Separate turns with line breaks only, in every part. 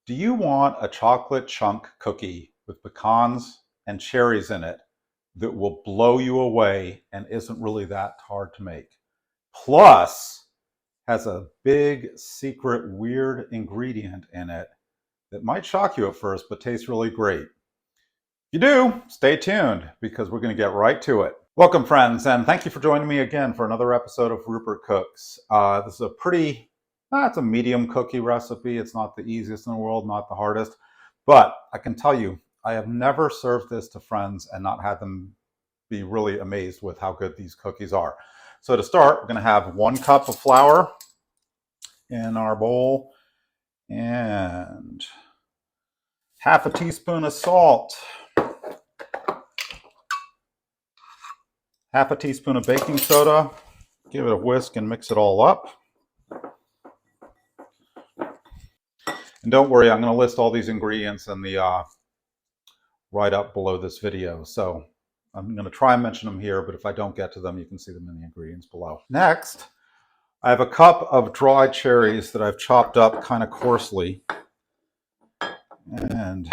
Do you want a chocolate chunk cookie with pecans and cherries in it that will blow you away and isn't really that hard to make? Plus, has a big, secret, weird ingredient in it that might shock you at first, but tastes really great. If you do, stay tuned because we're going to get right to it. Welcome, friends, and thank you for joining me again for another episode of Rupert Cooks. This is it's a medium cookie recipe. It's not the easiest in the world, not the hardest, but I can tell you, I have never served this to friends and not had them be really amazed with how good these cookies are. So to start, we're going to have 1 cup of flour in our bowl and half a teaspoon of salt, half a teaspoon of baking soda. Give it a whisk and mix it all up. And don't worry, I'm going to list all these ingredients in the write-up below this video. So I'm going to try and mention them here, but if I don't get to them, you can see them in the ingredients below. Next, I have a cup of dried cherries that I've chopped up kind of coarsely. And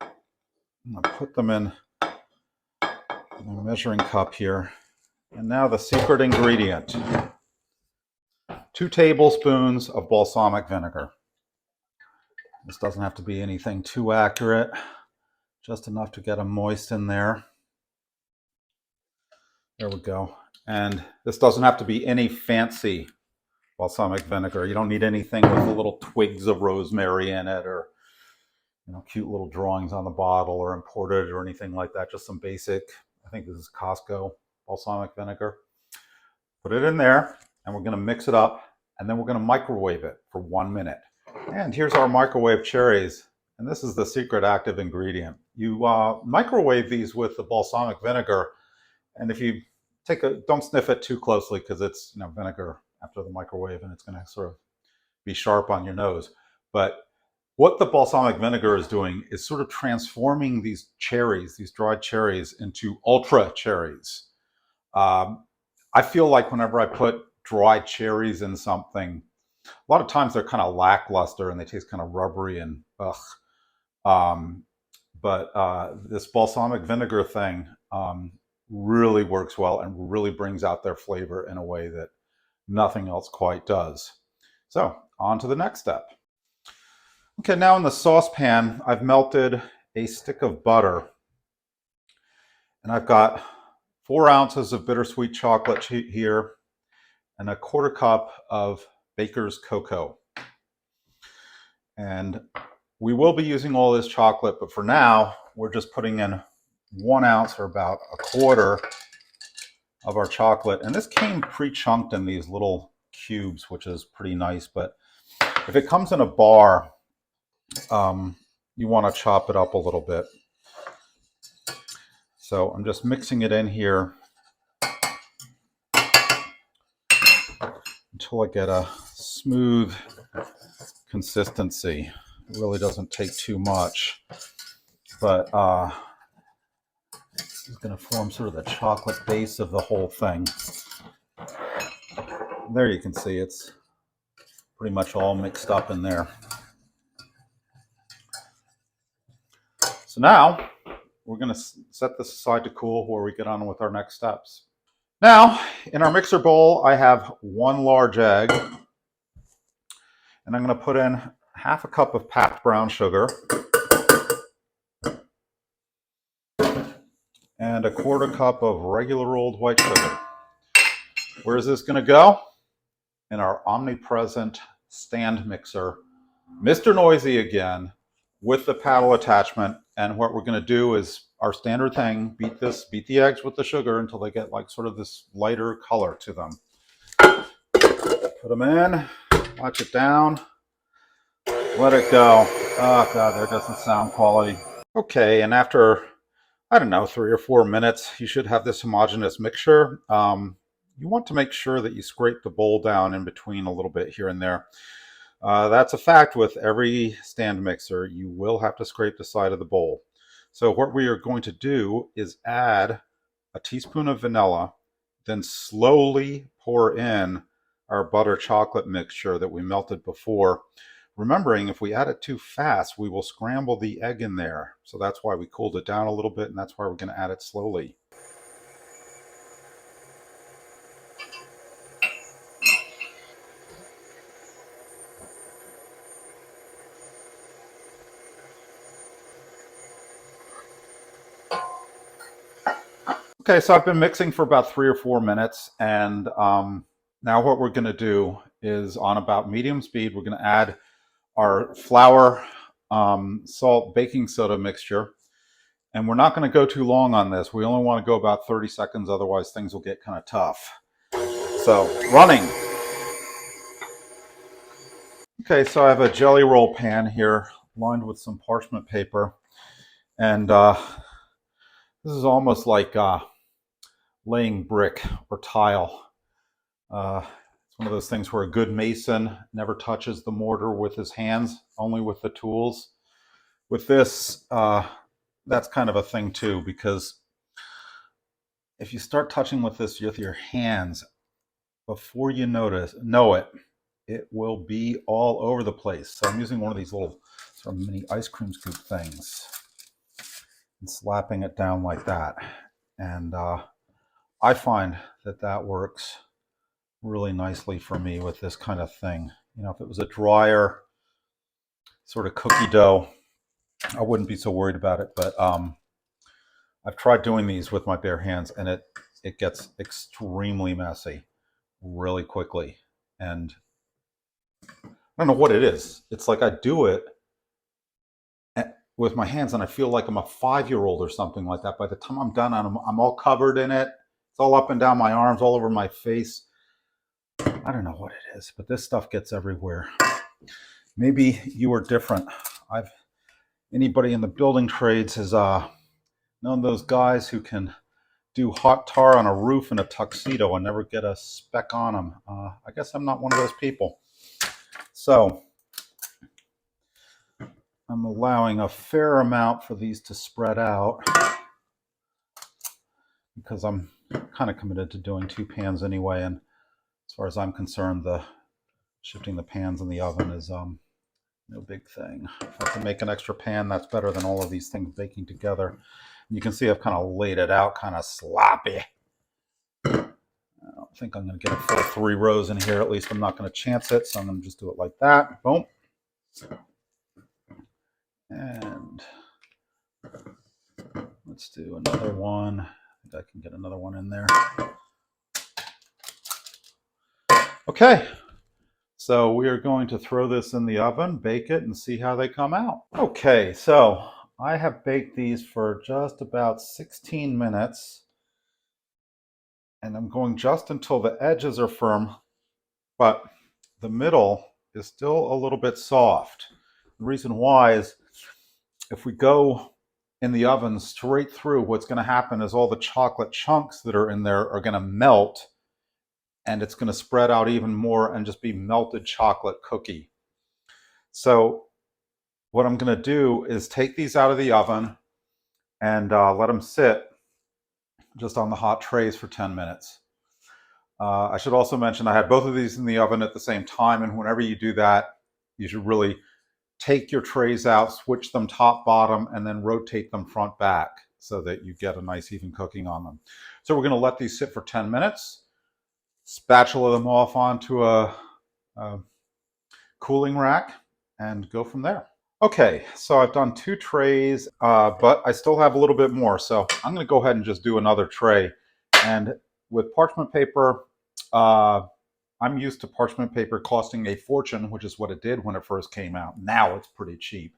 I'm going to put them in a measuring cup here. And now the secret ingredient. 2 tablespoons of balsamic vinegar. This doesn't have to be anything too accurate, just enough to get them moist in there. There we go. And this doesn't have to be any fancy balsamic vinegar. You don't need anything with the little twigs of rosemary in it or cute little drawings on the bottle or imported or anything like that. Just some basic, I think this is Costco balsamic vinegar. Put it in there and we're going to mix it up and then we're going to microwave it for 1 minute. And here's our microwave cherries. And this is the secret active ingredient. You microwave these with the balsamic vinegar. And if you don't sniff it too closely because it's vinegar after the microwave and it's going to sort of be sharp on your nose. But what the balsamic vinegar is doing is sort of transforming these cherries, these dried cherries, into ultra cherries. I feel like whenever I put dried cherries in something, a lot of times they're kind of lackluster and they taste kind of rubbery and ugh. But this balsamic vinegar thing really works well and really brings out their flavor in a way that nothing else quite does. So on to the next step. Okay, now in the saucepan, I've melted a stick of butter. And I've got 4 ounces of bittersweet chocolate here and a 1/4 cup of baker's cocoa. And we will be using all this chocolate, but for now, we're just putting in 1 ounce or about 1/4 of our chocolate. And this came pre-chunked in these little cubes, which is pretty nice. But if it comes in a bar, you want to chop it up a little bit. So I'm just mixing it in here until I get a smooth consistency. It really doesn't take too much, but it's going to form sort of the chocolate base of the whole thing. There you can see it's pretty much all mixed up in there. So now we're going to set this aside to cool where we get on with our next steps. Now, in our mixer bowl, I have 1 large egg, and I'm going to put in 1/2 cup of packed brown sugar and a 1/4 cup of regular old white sugar. Where is this going to go? In our omnipresent stand mixer, Mr. Noisy again, with the paddle attachment. And what we're going to do is our standard thing, beat the eggs with the sugar until they get like sort of this lighter color to them. Put them in, watch it down, let it go. Oh God, there doesn't sound quality. Okay, and after, I don't know, 3 or 4 minutes, you should have this homogeneous mixture. You want to make sure that you scrape the bowl down in between a little bit here and there. That's a fact with every stand mixer. You will have to scrape the side of the bowl. So what we are going to do is add a teaspoon of vanilla, then slowly pour in our butter chocolate mixture that we melted before. remembering if we add it too fast, we will scramble the egg in there. So that's why we cooled it down a little bit, and that's why we're going to add it slowly. Okay, so I've been mixing for about 3 or 4 minutes, and now what we're going to do is on about medium speed, we're going to add our flour, salt, baking soda mixture. And we're not going to go too long on this. We only want to go about 30 seconds, otherwise things will get kind of tough. So, running. Okay, so I have a jelly roll pan here lined with some parchment paper. And this is almost like laying brick or tile. It's one of those things where a good mason never touches the mortar with his hands, only with the tools. With this, that's kind of a thing too, because if you start touching with this with your hands, before you know it, it will be all over the place. So I'm using one of these little sort of mini ice cream scoop things and slapping it down like that. And I find that that works really nicely for me with this kind of thing. You know, if it was a drier sort of cookie dough, I wouldn't be so worried about it. But I've tried doing these with my bare hands, and it gets extremely messy really quickly. And I don't know what it is. It's like I do it with my hands and I feel like I'm a 5-year-old or something like that. By the time I'm done, I'm all covered in it. It's all up and down my arms, all over my face. I don't know what it is, but this stuff gets everywhere. Maybe you are different. Anybody in the building trades has known those guys who can do hot tar on a roof in a tuxedo and never get a speck on them. I guess I'm not one of those people. So I'm allowing a fair amount for these to spread out because I'm kind of committed to doing 2 pans anyway. And as far as I'm concerned, the shifting the pans in the oven is no big thing. If I can make an extra pan, that's better than all of these things baking together. And you can see I've kind of laid it out kind of sloppy. I don't think I'm going to get a full 3 rows in here. At least I'm not going to chance it. So I'm going to just do it like that. Boom. And let's do another one. I think I can get another one in there. Okay. So we are going to throw this in the oven, bake it, and see how they come out. Okay, so I have baked these for just about 16 minutes. And I'm going just until the edges are firm, but the middle is still a little bit soft. The reason why is if we go in the oven straight through, what's going to happen is all the chocolate chunks that are in there are going to melt, and it's going to spread out even more and just be melted chocolate cookie. So what I'm going to do is take these out of the oven and let them sit just on the hot trays for 10 minutes. I should also mention I had both of these in the oven at the same time, and whenever you do that, you should really take your trays out, switch them top, bottom, and then rotate them front, back so that you get a nice even cooking on them. So we're going to let these sit for 10 minutes, spatula them off onto a cooling rack, and go from there. Okay, so I've done 2 trays, but I still have a little bit more. So I'm going to go ahead and just do another tray. And with parchment paper, I'm used to parchment paper costing a fortune, which is what it did when it first came out. Now it's pretty cheap.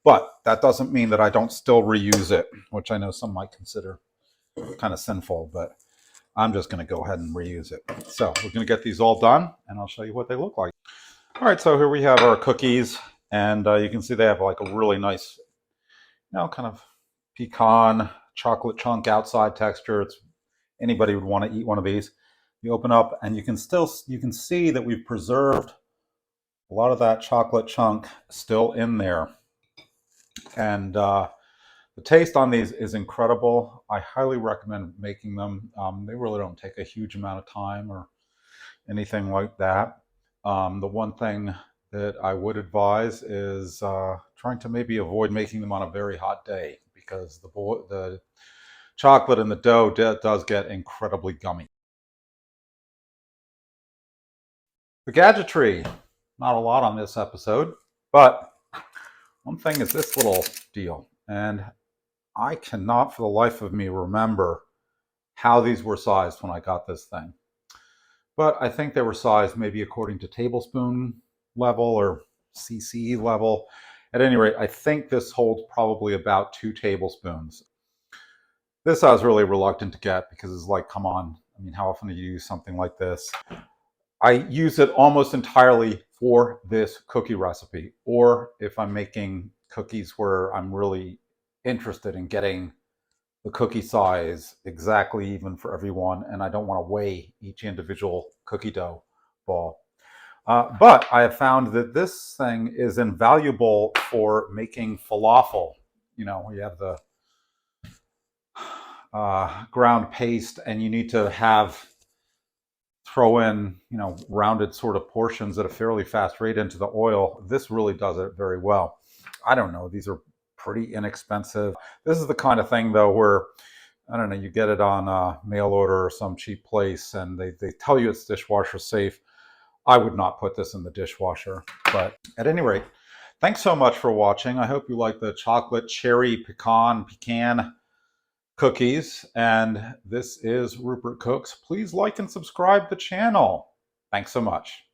But that doesn't mean that I don't still reuse it, which I know some might consider kind of sinful, but I'm just going to go ahead and reuse it. So we're going to get these all done, and I'll show you what they look like. All right, so here we have our cookies, and you can see they have like a really nice, kind of pecan chocolate chunk outside texture. It's anybody would want to eat one of these. You open up, and you can see that we've preserved a lot of that chocolate chunk still in there, and the taste on these is incredible. I highly recommend making them. They really don't take a huge amount of time or anything like that. The one thing that I would advise is trying to maybe avoid making them on a very hot day, because the chocolate in the dough does get incredibly gummy. The Gadgetry, not a lot on this episode, but one thing is this little deal, and I cannot for the life of me remember how these were sized when I got this thing. But I think they were sized maybe according to tablespoon level or cc level. At any rate, I think this holds probably about 2 tablespoons. This I was really reluctant to get because it's like, come on, I mean, how often do you use something like this? I use it almost entirely for this cookie recipe, or if I'm making cookies where I'm really interested in getting the cookie size exactly even for everyone, and I don't want to weigh each individual cookie dough ball. But I have found that this thing is invaluable for making falafel. You know, you have the ground paste, and you need to throw in, you know, rounded sort of portions at a fairly fast rate into the oil. This really does it very well. I don't know, these are pretty inexpensive. This is the kind of thing though where, I don't know, you get it on mail order or some cheap place and they tell you it's dishwasher safe. I would not put this in the dishwasher. But at any rate, thanks so much for watching. I hope you like the chocolate cherry pecan cookies. And this is Rupert Cooks. Please like and subscribe the channel. Thanks so much.